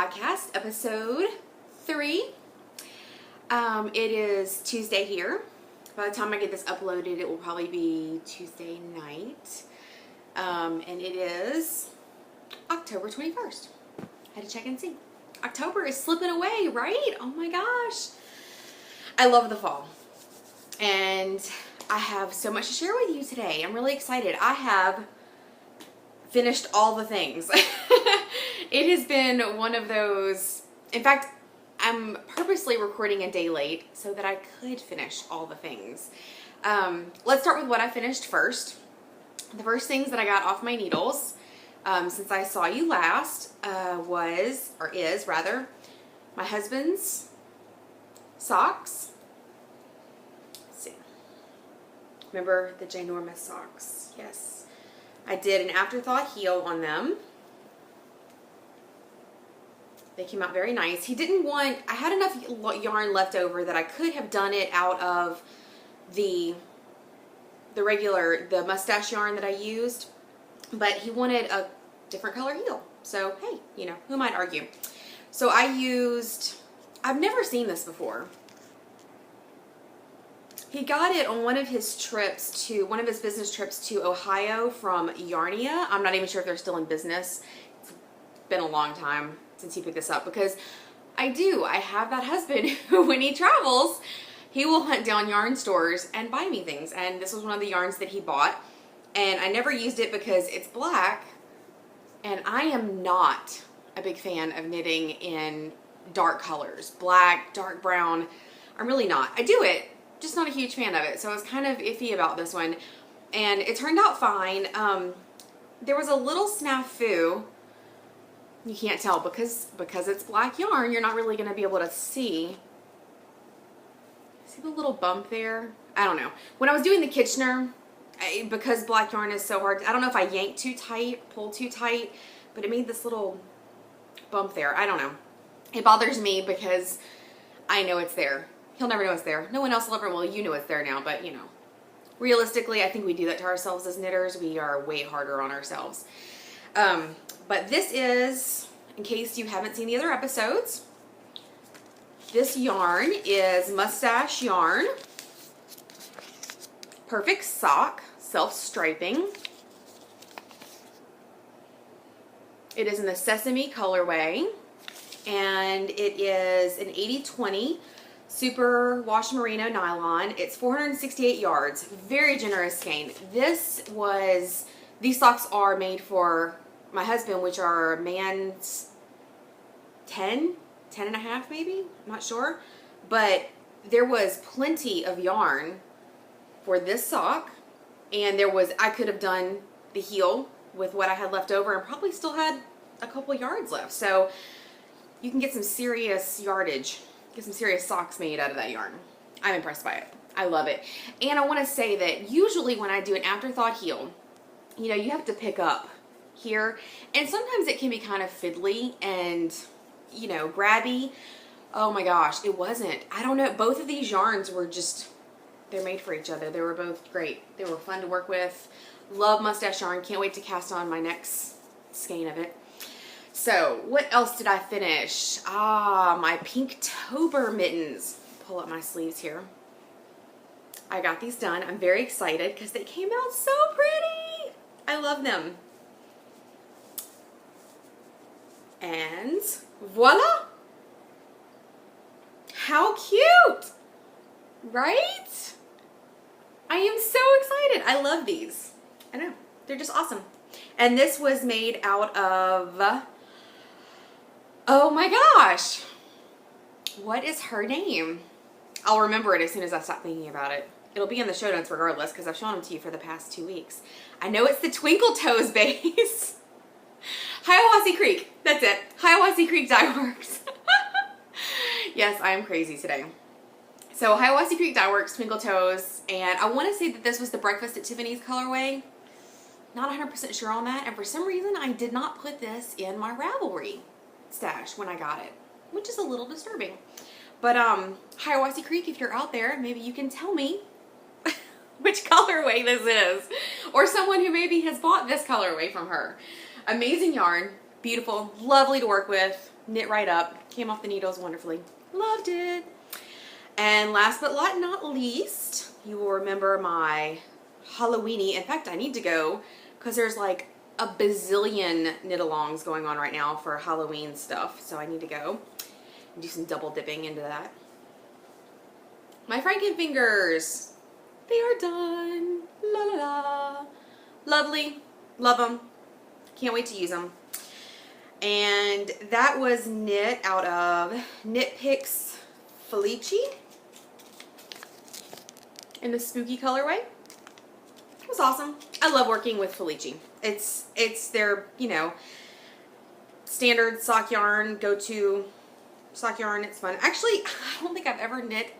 podcast, episode 3. It is Tuesday here. By the time I get this uploaded, it will probably be Tuesday night. And it is October 21st. I had to check and see. October is slipping away, right? Oh my gosh. I love the fall. And I have so much to share with you today. I'm really excited. I have finished all the things. It has been one of those, in fact, I'm purposely recording a day late so that I could finish all the things. Let's start with what I finished first. The first things that I got off my needles, since I saw you last, is my husband's socks. Let's see. Remember the ginormous socks? Yes. I did an afterthought heel on them. They came out very nice. I had enough yarn left over that I could have done it out of the mustache yarn that I used, but he wanted a different color heel. So, hey, who might argue? So I've never seen this before. He got it on one of his business trips to Ohio from Yarnia. I'm not even sure if they're still in business. It's been a long time since he picked this up, because I have that husband who, when he travels, he will hunt down yarn stores and buy me things. And this was one of the yarns that he bought. And I never used it because it's black. And I am not a big fan of knitting in dark colors. Black, dark brown. I'm really not. I do it, just not a huge fan of it. So I was kind of iffy about this one. And it turned out fine. There was a little snafu. You can't tell because it's black yarn, you're not really going to be able to see. See the little bump there? I don't know. When I was doing the Kitchener, because black yarn is so hard, I don't know if I yanked too tight, pulled too tight, but it made this little bump there. I don't know. It bothers me because I know it's there. He'll never know it's there. No one else will ever. Well, you know it's there now, but realistically, I think we do that to ourselves as knitters. We are way harder on ourselves. But this is, in case you haven't seen the other episodes, this yarn is Mustache Yarn. Perfect sock, self-striping. It is in the Sesame colorway, and it is an 80/20 super wash merino nylon. It's 468 yards, very generous skein. These socks are made for my husband, which are man's 10 and a half maybe, I'm not sure. But there was plenty of yarn for this sock, and I could have done the heel with what I had left over and probably still had a couple yards left. So you can get some serious yardage, get some serious socks made out of that yarn. I'm impressed by it. I love it. And I want to say that usually when I do an afterthought heel, you have to pick up here, and sometimes it can be kind of fiddly and grabby. Oh my gosh, it wasn't. I don't know, both of these yarns were they're made for each other. They were both great. They were fun to work with. Love mustache yarn. Can't wait to cast on my next skein of it. So what else did I finish? My Pinktober mittens. Pull up my sleeves here. I got these done. I'm very excited because they came out so pretty. I love them. And voila! How cute! Right? I am so excited. I love these. I know. They're just awesome. And this was made out of, oh my gosh. What is her name? I'll remember it as soon as I stop thinking about it. It'll be in the show notes regardless because I've shown them to you for the past 2 weeks. I know it's the Twinkle Toes base. Hiawassee Creek. That's it. Hiawassee Creek Dye Works. Yes, I am crazy today. So Hiawassee Creek Dye Works, Twinkle Toes, and I want to say that this was the Breakfast at Tiffany's colorway. Not 100% sure on that, and for some reason I did not put this in my Ravelry stash when I got it, which is a little disturbing. But Hiawassee Creek, if you're out there, maybe you can tell me which colorway this is, or someone who maybe has bought this colorway from her. Amazing yarn, beautiful, lovely to work with. knit right up. Came off the needles wonderfully. Loved it. And last but not least, you will remember my Halloweeny. In fact, I need to go because there's like a bazillion knit-alongs going on right now for Halloween stuff. So I need to go and do some double dipping into that. My Frankenfingers. They are done. La la la. Lovely. Love them. Can't wait to use them. And that was knit out of Knit Picks Felici in the spooky colorway. It was awesome. I love working with Felici. It's their, you know, standard sock yarn, go-to sock yarn. It's fun. Actually, I don't think I've ever knit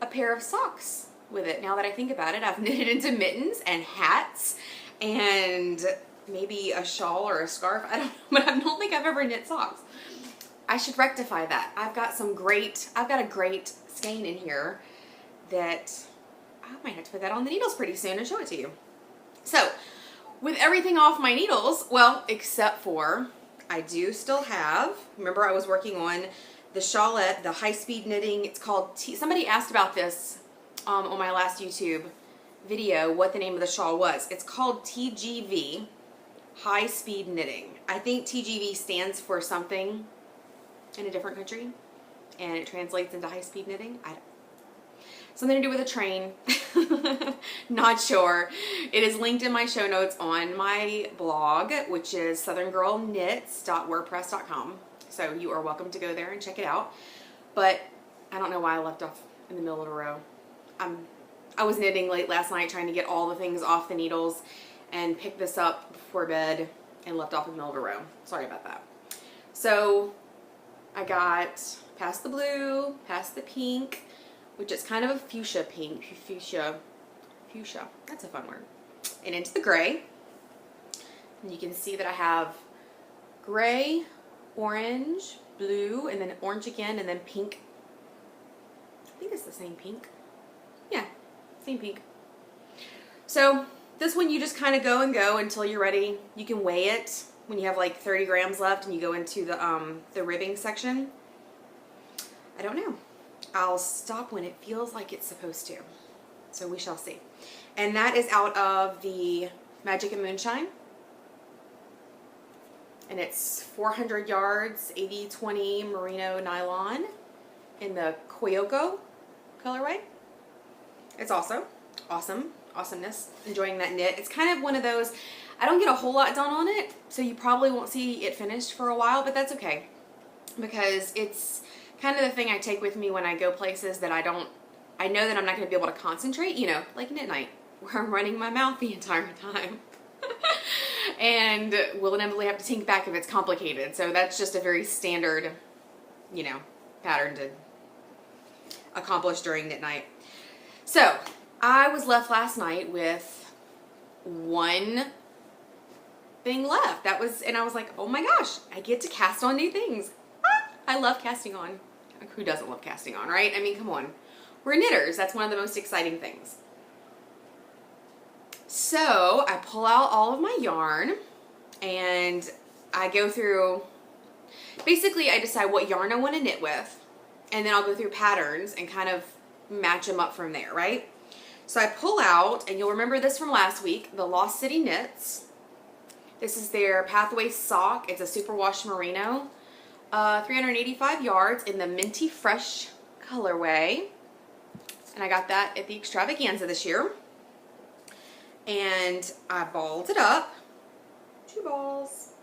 a pair of socks with it. Now that I think about it, I've knitted into mittens and hats and maybe a shawl or a scarf. I don't know, but I don't think I've ever knit socks. I should rectify that. I've got a great skein in here that I might have to put that on the needles pretty soon and show it to you. So, with everything off my needles, well, except for I do still have, remember I was working on the shawlette, the high-speed knitting. It's called, somebody asked about this on my last YouTube video, what the name of the shawl was. It's called TGV, high-speed knitting. I think TGV stands for something in a different country, and it translates into high-speed knitting. Something to do with a train. Not sure. It is linked in my show notes on my blog, which is southerngirlknits.wordpress.com. So you are welcome to go there and check it out. But I don't know why I left off in the middle of a row. I was knitting late last night trying to get all the things off the needles and picked this up before bed and left off in the middle of a row. Sorry about that. So I got past the blue, past the pink, which is kind of a fuchsia pink. Fuchsia. That's a fun word. And into the gray. And you can see that I have gray, orange, blue, and then orange again, and then pink. I think it's the same pink. Yeah, same pink. So this one you just kind of go and go until you're ready. You can weigh it when you have like 30 grams left and you go into the ribbing section. I don't know. I'll stop when it feels like it's supposed to. So we shall see. And that is out of the Magic and Moonshine. And it's 400 yards, 80/20 merino nylon in the Koyoko colorway. It's also awesomeness. Enjoying that knit. It's kind of one of those, I don't get a whole lot done on it, so you probably won't see it finished for a while, but that's okay. Because it's kind of the thing I take with me when I go places that I know that I'm not going to be able to concentrate, you know, like knit night, where I'm running my mouth the entire time. And will inevitably have to think back if it's complicated. So that's just a very standard, you know, pattern to accomplish during knit night. So I was left last night with one thing left. And I was like, oh my gosh, I get to cast on new things. I love casting on. Who doesn't love casting on, right? I mean, come on. We're knitters. That's one of the most exciting things. So I pull out all of my yarn and I go through, basically I decide what yarn I want to knit with, and then I'll go through patterns and kind of match them up from there, right? So I pull out, and you'll remember this from last week, the Lost City Knits. This is their Pathway sock. It's a superwash merino. 385 yards in the Minty Fresh colorway. And I got that at the Extravaganza this year. And I balled it up. 2 balls.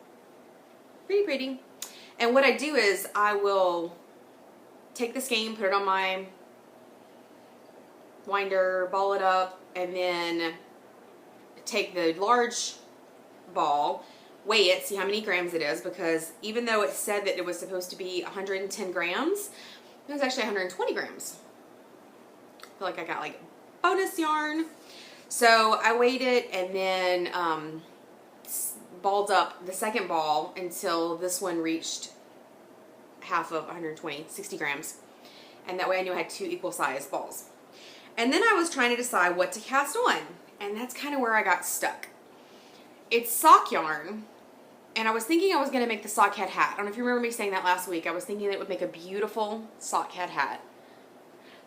Pretty. And what I do is I will take the skein, put it on my winder, ball it up, and then take the large ball, weigh it, see how many grams it is, because even though it said that it was supposed to be 110 grams, it was actually 120 grams. I feel like I got like bonus yarn. So I weighed it and then balled up the second ball until this one reached half of 120, 60 grams. And that way I knew I had 2 equal size balls. And then I was trying to decide what to cast on. And that's kind of where I got stuck. It's sock yarn, And I was thinking I was going to make the sock hat. I don't know if you remember me saying that last week. I was thinking it would make a beautiful sock hat.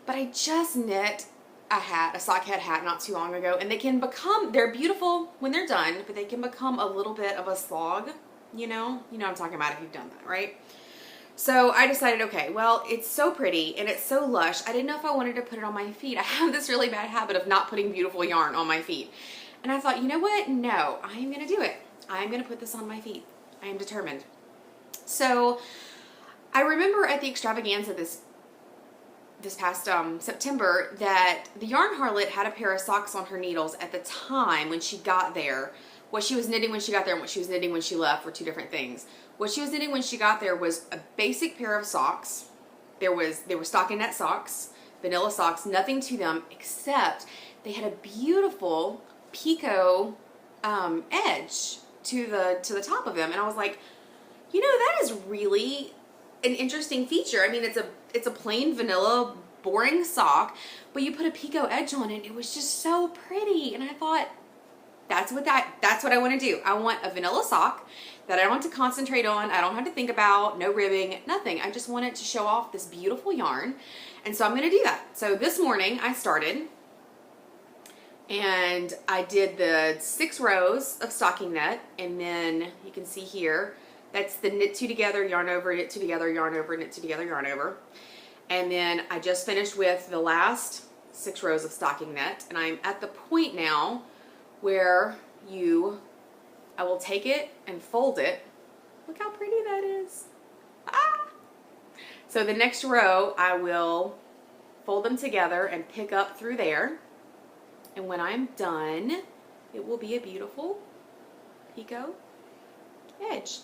But I just knit a sock hat not too long ago. And they're beautiful when they're done, but they can become a little bit of a slog, you know? You know what I'm talking about if you've done that, right? So I decided, okay, well, it's so pretty and it's so lush. I didn't know if I wanted to put it on my feet. I have this really bad habit of not putting beautiful yarn on my feet. And I thought, you know what? No, I am going to do it. I'm going to put this on my feet. I am determined. So I remember at the extravaganza this past September that the Yarn Harlot had a pair of socks on her needles at the time when she got there. What she was knitting when she got there and what she was knitting when she left were two different things. What she was knitting when she got there was a basic pair of socks. They were stockinette socks, vanilla socks, nothing to them except they had a beautiful picot edge to the top of them. And I was like, you know, that is really an interesting feature. I mean, it's a plain vanilla boring sock, but you put a picot edge on it. It was just so pretty. And I thought, that's what I want to do. I want a vanilla sock that I don't have to concentrate on. I don't have to think about, no ribbing, nothing. I just wanted to show off this beautiful yarn. And so I'm going to do that. So this morning I started and I did the 6 rows of stockinette, and then you can see here, that's the knit 2 together, yarn over, knit 2 together, yarn over, knit 2 together, yarn over. And then I just finished with the last 6 rows of stockinette, and I'm at the point now where I will take it and fold it. Look how pretty that is. Ah! So the next row, I will fold them together and pick up through there. And when I'm done, it will be a beautiful picot edge.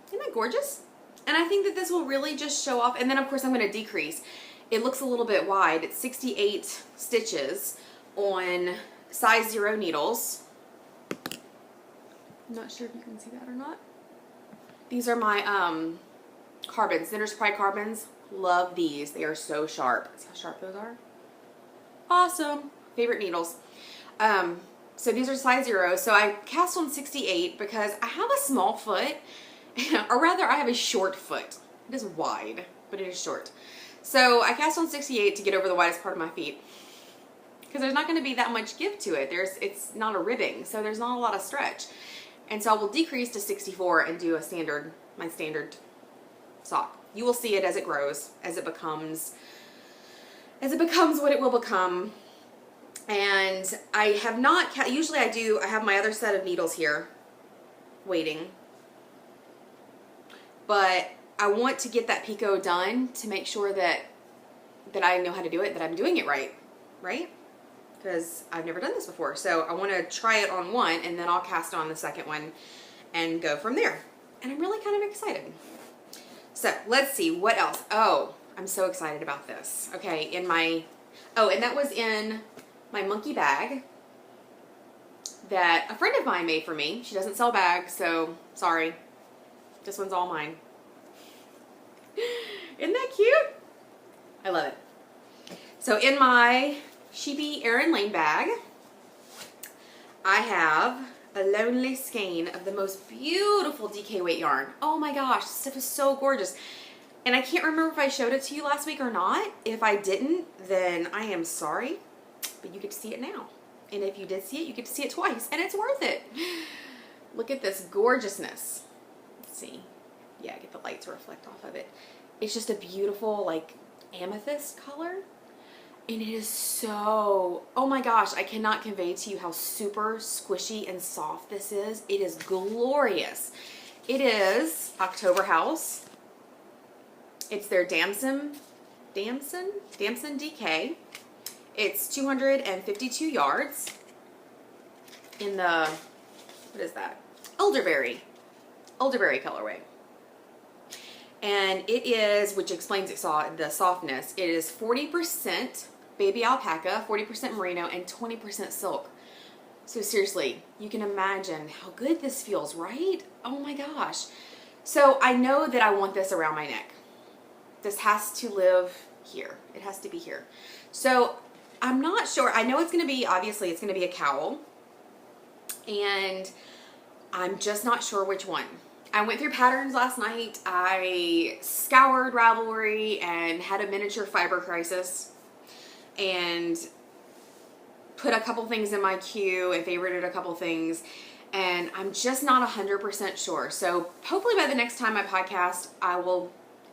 Isn't that gorgeous? And I think that this will really just show off. And then of course I'm going to decrease. It looks a little bit wide. It's 68 stitches on size 0 needles. I'm not sure if you can see that or not. These are my carbons, Knitter's Pride carbons. Love these. They are so sharp. See how sharp those are? Awesome. Favorite needles. So these are size 0. So I cast on 68 because I have a small foot, or rather I have a short foot. It is wide, but it is short. So I cast on 68 to get over the widest part of my feet, because there's not going to be that much give to it. It's not a ribbing, so there's not a lot of stretch. And so I will decrease to 64 and do my standard sock. You will see it as it grows, as it becomes what it will become. And I have not, usually I have my other set of needles here waiting, but I want to get that picot done to make sure that I know how to do it, that I'm doing it right? Because I've never done this before. So I want to try it on one, and then I'll cast on the second one and go from there. And I'm really kind of excited. So let's see what else. Oh, I'm so excited about this. Okay, and that was in my monkey bag that a friend of mine made for me. She doesn't sell bags, so sorry. This one's all mine. Isn't that cute? I love it. So in my Sheepy Erin Lane bag, I have a Lonely Skein of the most beautiful DK weight yarn. Oh my gosh, this stuff is so gorgeous. And I can't remember if I showed it to you last week or not. If I didn't, then I am sorry, but you get to see it now. And if you did see it, you get to see it twice, and it's worth it. Look at this gorgeousness. Let's see. Yeah, get the light to reflect off of it. It's just a beautiful, like, amethyst color. And it is so, oh my gosh, I cannot convey to you how super squishy and soft this is. It is glorious. It is October House. It's their Damson DK. It's 252 yards in the, what is that? Elderberry colorway. And it is, which explains the softness, it is 40% baby alpaca, 40% merino, and 20% silk. So seriously, you can imagine how good this feels, right? Oh my gosh. So I know that I want this around my neck. This has to live here. It has to be here. So I'm not sure. I know it's going to be, obviously it's going to be a cowl, and I'm just not sure which one. I went through patterns last night. I scoured Ravelry and had a miniature fiber crisis and put a couple things in my queue and favorited a couple things, and I'm just not 100% sure. So hopefully by the next time I podcast,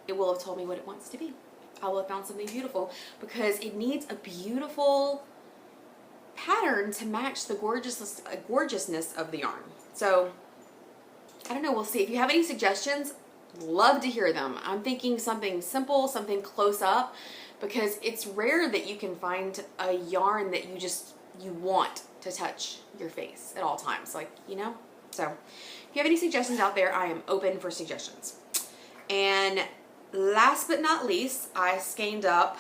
it will have told me what it wants to be. I will have found something beautiful, because it needs a beautiful pattern to match the gorgeousness of the yarn. So I don't know, we'll see. If you have any suggestions, love to hear them. I'm thinking something simple, something close up, because it's rare that you can find a yarn that you want to touch your face at all times, like, you know? So if you have any suggestions out there, I am open for suggestions. And last but not least, I skeined up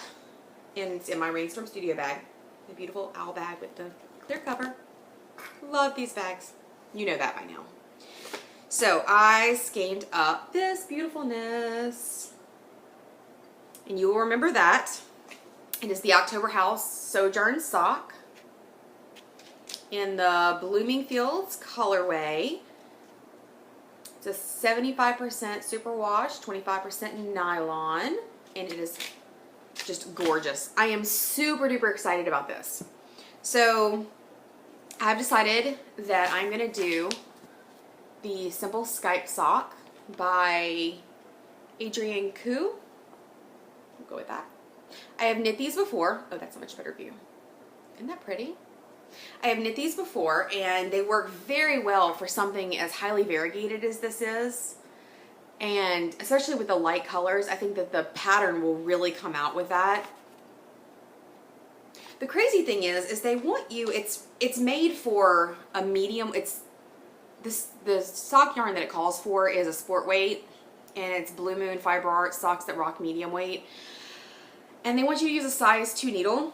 in my Rainstorm Studio bag, the beautiful owl bag with the clear cover. Love these bags. You know that by now. So I skeined up this beautifulness, and you will remember that. It is the October House Sojourn sock in the Blooming Fields colorway. It's a 75% superwash, 25% nylon, and it is just gorgeous. I am super duper excited about this. So I've decided that I'm going to do the Simple Skype sock by Adrienne Koo. We'll go with that. I have knit these before. Oh, that's a much better view. Isn't that pretty? I have knit these before, and they work very well for something as highly variegated as this is. And especially with the light colors, I think that the pattern will really come out with that. The crazy thing is they want you, it's made for a medium, the sock yarn that it calls for is a sport weight, and it's Blue Moon Fiber Art socks that rock medium weight. And they want you to use a size 2 needle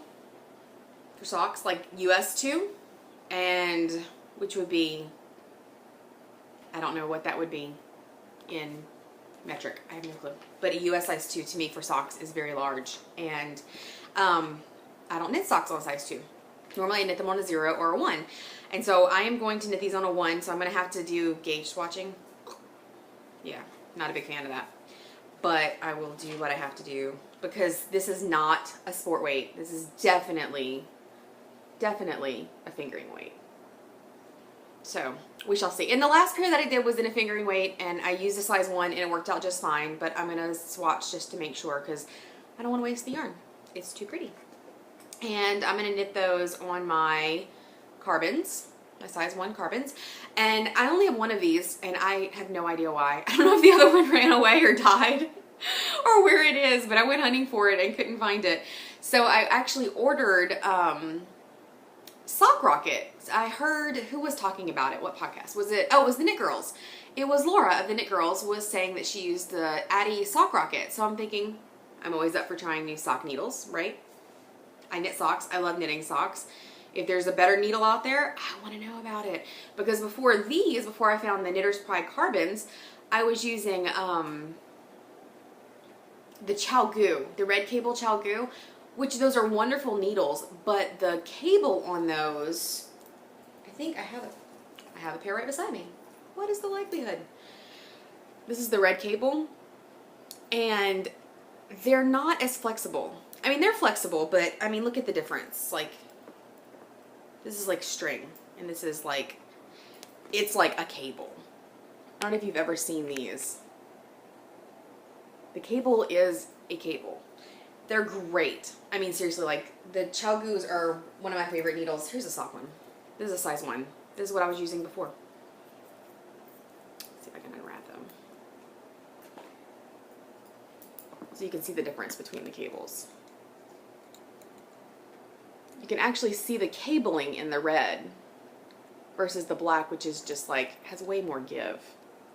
for socks, like US 2, and which would be, I don't know what that would be in metric, I have no clue, but a US size 2 to me for socks is very large, and I don't knit socks on a size 2. Normally I knit them on a 0 or a 1, and so I am going to knit these on a 1, so I'm going to have to do gauge swatching. Yeah, not a big fan of that, but I will do what I have to do, because this is not a sport weight. This is definitely a fingering weight. So we shall see. And the last pair that I did was in a fingering weight, and I used a size 1 and it worked out just fine, but I'm going to swatch just to make sure, because I don't want to waste the yarn. It's too pretty. And I'm going to knit those on my carbons, my size 1 carbons. And I only have one of these, and I have no idea why. I don't know if the other one ran away or died or where it is, but I went hunting for it and couldn't find it. So I actually ordered Sock Rocket. I heard, who was talking about it? What podcast was it? Oh, it was the Knit Girls. It was Laura of the Knit Girls was saying that she used the Addi Sock Rocket. So I'm thinking, I'm always up for trying new sock needles, right? I knit socks. I love knitting socks. If there's a better needle out there, I want to know about it. Because before I found the Knitter's Pride carbons, I was using the ChiaoGoo, the red cable ChiaoGoo, which those are wonderful needles, but the cable on those, I think I have a pair right beside me. What is the likelihood? This is the red cable, and they're not as flexible. I mean, they're flexible, but I mean, look at the difference. Like, this is like string, and this is like, it's like a cable. I don't know if you've ever seen these. The cable is a cable. They're great. I mean, seriously, like, the ChiaoGoos are one of my favorite needles. Here's a sock one. This is a size 1. This is what I was using before. Let's see if I can unwrap them. So you can see the difference between the cables. You can actually see the cabling in the red versus the black, which is just like, has way more give,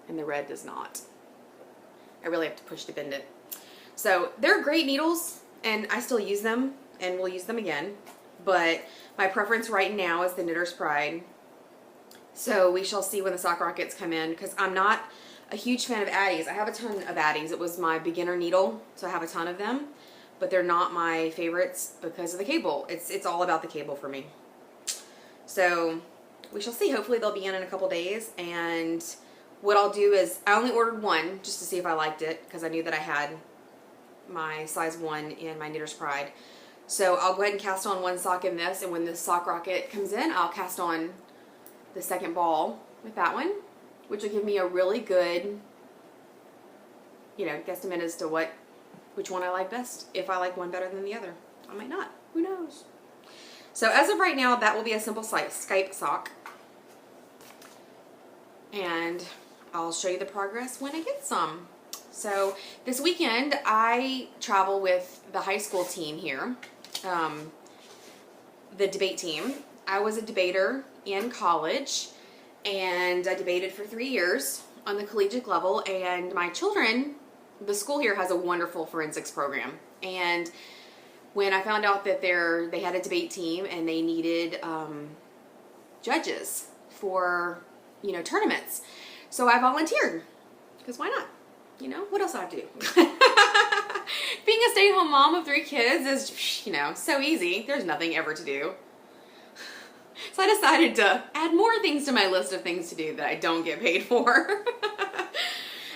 and the red does not. I really have to push to bend it. So they're great needles, and I still use them, and we'll use them again. But my preference right now is the Knitter's Pride. So we shall see when the Sock Rockets come in, because I'm not a huge fan of Addis. I have a ton of Addis. It was my beginner needle, so I have a ton of them. But they're not my favorites because of the cable. It's all about the cable for me. So we shall see. Hopefully they'll be in a couple days, and what I'll do is, I only ordered one just to see if I liked it, because I knew that I had my size 1 in my Knitter's Pride. So I'll go ahead and cast on one sock in this, and when the sock rocket comes in, I'll cast on the second ball with that one, which will give me a really good, you know, guesstimate as to which one I like best. If I like one better than the other, I might not. Who knows? So as of right now, that will be a simple Skype sock. And I'll show you the progress when I get some. So this weekend, I travel with the high school team here, the debate team. I was a debater in college, and I debated for 3 years on the collegiate level, and my children, the school here has a wonderful forensics program. And when I found out that they had a debate team and they needed judges for, you know, tournaments, so I volunteered, because why not? You know, what else do I have to do? Being a stay-at-home mom of 3 kids is, you know, so easy. There's nothing ever to do. So I decided to add more things to my list of things to do that I don't get paid for.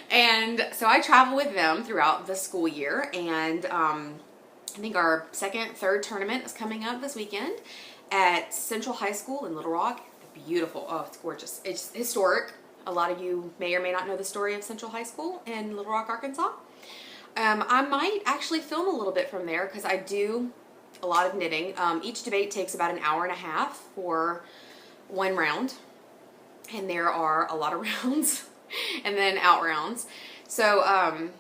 And so I travel with them throughout the school year, and I think our second, third tournament is coming up this weekend at Central High School in Little Rock. Beautiful. Oh, it's gorgeous. It's historic. A lot of you may or may not know the story of Central High School in Little Rock, Arkansas. I might actually film a little bit from there, because I do a lot of knitting. Each debate takes about an hour and a half for one round, and there are a lot of rounds and then out rounds. So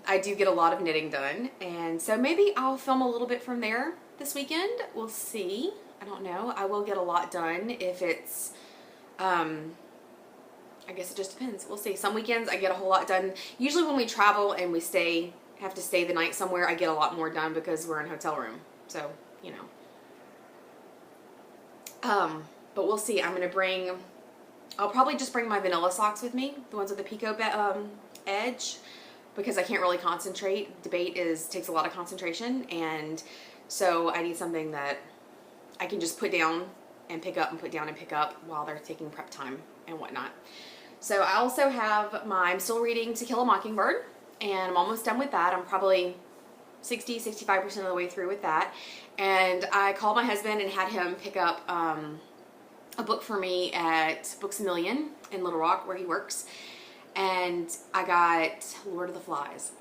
I do get a lot of knitting done, and so maybe I'll film a little bit from there this weekend. We'll see. I don't know. I will get a lot done if it's I guess it just depends. We'll see. Some weekends I get a whole lot done. Usually when we travel and we have to stay the night somewhere, I get a lot more done because we're in a hotel room. So, you know. But we'll see. I'll probably just bring my vanilla socks with me, the ones with the picot edge, because I can't really concentrate. Debate takes a lot of concentration, and so I need something that I can just put down and pick up and put down and pick up while they're taking prep time and whatnot. So I also have I'm still reading To Kill a Mockingbird, and I'm almost done with that. I'm probably 65% of the way through with that. And I called my husband and had him pick up a book for me at Books A Million in Little Rock, where he works. And I got Lord of the Flies.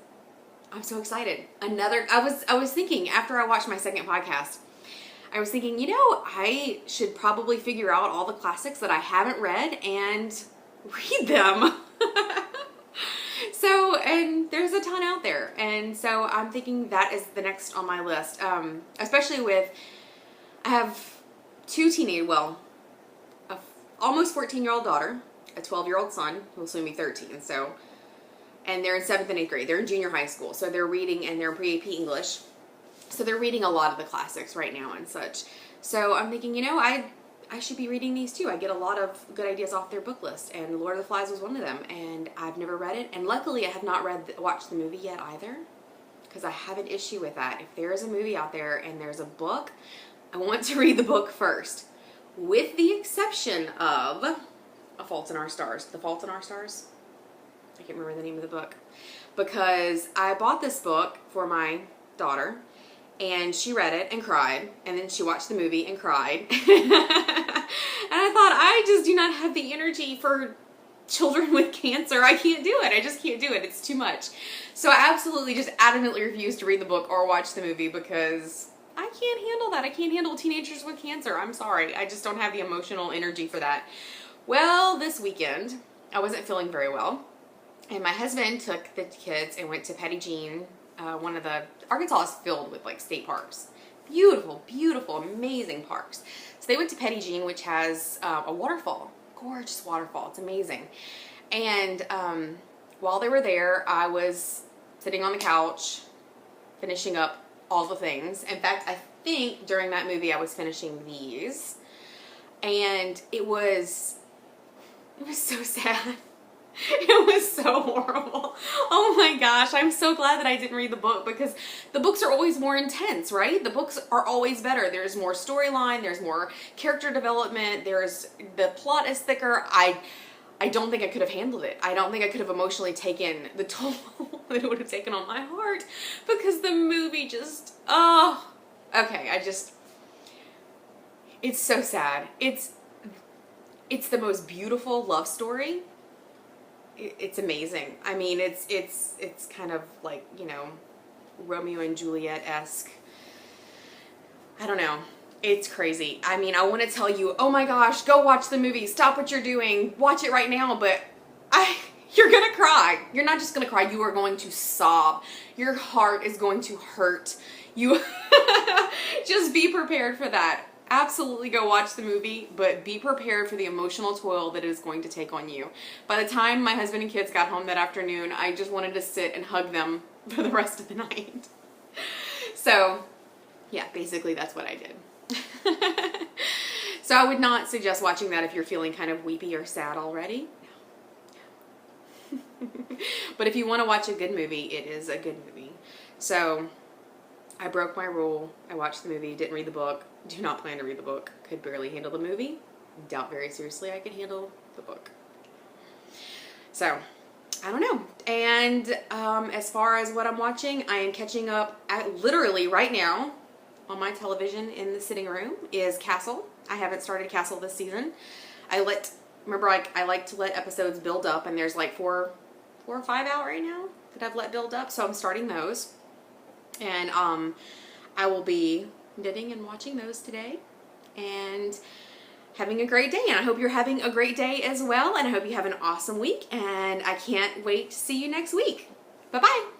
I'm so excited. I was thinking, after I watched my second podcast, I was thinking, you know, I should probably figure out all the classics that I haven't read and read them. So, and there's a ton out there. And so I'm thinking that is the next on my list. Especially I have 2 almost 14-year-old daughter, a 12-year-old son, who will soon be 13. So, and they're in 7th and 8th grade. They're in junior high school. So they're reading, and they're in pre-AP English. So they're reading a lot of the classics right now and such. So I'm thinking, you know, I should be reading these too. I get a lot of good ideas off their book list, and Lord of the Flies was one of them. And I've never read it, and luckily I have not watched the movie yet either, because I have an issue with that. If there is a movie out there and there's a book, I want to read the book first, with the exception of The Fault in Our Stars. I can't remember the name of the book, because I bought this book for my daughter, and she read it and cried, and then she watched the movie and cried. And I thought, I just do not have the energy for children with cancer. I can't do it. I just can't do it. It's too much. So I absolutely just adamantly refuse to read the book or watch the movie, because I can't handle that. I can't handle teenagers with cancer. I'm sorry. I just don't have the emotional energy for that. Well, this weekend, I wasn't feeling very well, and my husband took the kids and went to Petit Jean. Arkansas is filled with like state parks. Beautiful, beautiful, amazing parks. So they went to Petit Jean, which has a waterfall, gorgeous waterfall. It's amazing. And while they were there, I was sitting on the couch, finishing up all the things. In fact, I think during that movie I was finishing these. And it was so sad. It was so horrible. Oh my gosh, I'm so glad that I didn't read the book, because the books are always more intense, right? The books are always better. There's more storyline, there's more character development, the plot is thicker. I don't think I could have handled it. I don't think I could have emotionally taken the toll that it would have taken on my heart, because the movie just, oh, okay, it's so sad. It's the most beautiful love story. It's amazing. I mean, it's kind of like, you know, Romeo and Juliet-esque. I don't know. It's crazy. I mean, I want to tell you, oh my gosh, go watch the movie. Stop what you're doing. Watch it right now. But you're going to cry. You're not just going to cry. You are going to sob. Your heart is going to hurt. You just be prepared for that. Absolutely go watch the movie, but be prepared for the emotional toil that it is going to take on you. By the time my husband and kids got home that afternoon, I just wanted to sit and hug them for the rest of the night. So, yeah, basically that's what I did. So I would not suggest watching that if you're feeling kind of weepy or sad already. No. But if you want to watch a good movie, it is a good movie. So I broke my rule. I watched the movie, didn't read the book. Do not plan to read the book. Could barely handle the movie. Doubt very seriously I could handle the book. So, I don't know. And as far as what I'm watching, I am catching up at literally right now on my television in the sitting room is Castle. I haven't started Castle this season. I like to let episodes build up, and there's like four or five out right now that I've let build up, so I'm starting those. And I will be knitting and watching those today and having a great day. And I hope you're having a great day as well, and I hope you have an awesome week, and I can't wait to see you next week. Bye-bye.